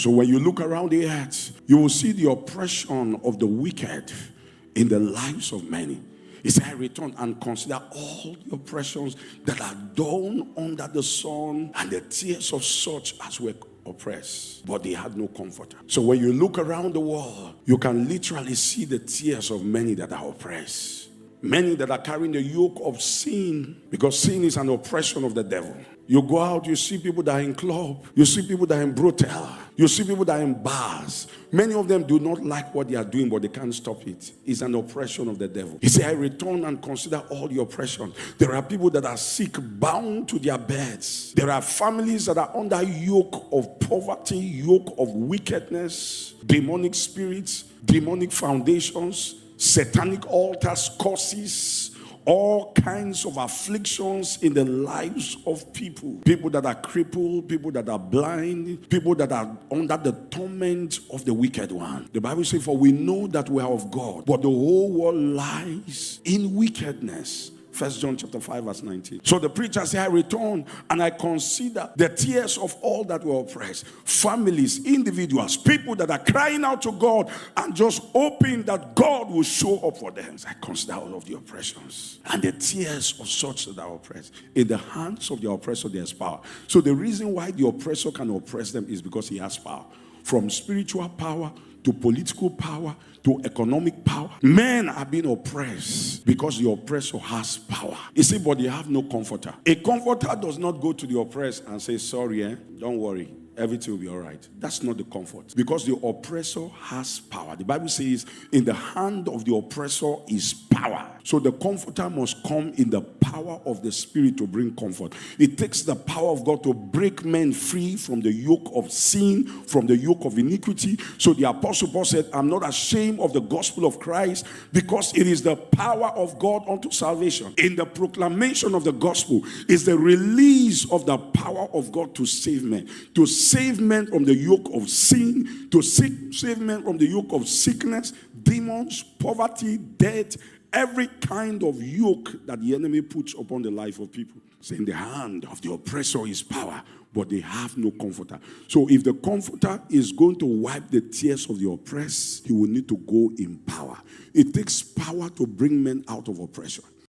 So when you look around the earth, you will see the oppression of the wicked in the lives of many. He said, I return and consider all the oppressions that are done under the sun and the tears of such as were oppressed, but they had no comforter. So when you look around the world, you can literally see the tears of many that are oppressed. Many that are carrying the yoke of sin, because sin is an oppression of the devil. You go out, you see people that are in club, you see people that are in brothel, you see people that are in bars. Many of them do not like what they are doing, but they can't stop it. It's an oppression of the devil. He said, I return and consider all the oppression. There are people that are sick, bound to their beds. There are families that are under yoke of poverty, yoke of wickedness, demonic spirits, demonic foundations, satanic altars, curses, all kinds of afflictions in the lives of people. People that are crippled, people that are blind, people that are under the torment of the wicked one. The Bible says, for we know that we are of God, but the whole world lies in wickedness. 1 John chapter 5 verse 19. So the preacher said, I return and I consider the tears of all that were oppressed. Families, individuals, people that are crying out to God and just hoping that God will show up for them. I consider all of the oppressions and the tears of such that are oppressed. In the hands of the oppressor there is power. So the reason why the oppressor can oppress them is because he has power. From spiritual power to political power to economic power. Men are being oppressed because the oppressor has power. You see, but they have no comforter. A comforter does not go to the oppressed and say, sorry, don't worry, everything will be all right. That's not the comfort. Because the oppressor has power. The Bible says, in the hand of the oppressor is power. So the comforter must come in the power of the Spirit to bring comfort. It takes the power of God to break men free from the yoke of sin, from the yoke of iniquity. So the Apostle Paul said, I'm not ashamed of the gospel of Christ, because it is the power of God unto salvation. In the proclamation of the gospel is the release of the power of God to save men. To save men from the yoke of sin, to save men from the yoke of sickness, demons, poverty, death, every kind of yoke that the enemy puts upon the life of people. So in the hand of the oppressor is power, but they have no comforter. So if the comforter is going to wipe the tears of the oppressed, he will need to go in power. It takes power to bring men out of oppression.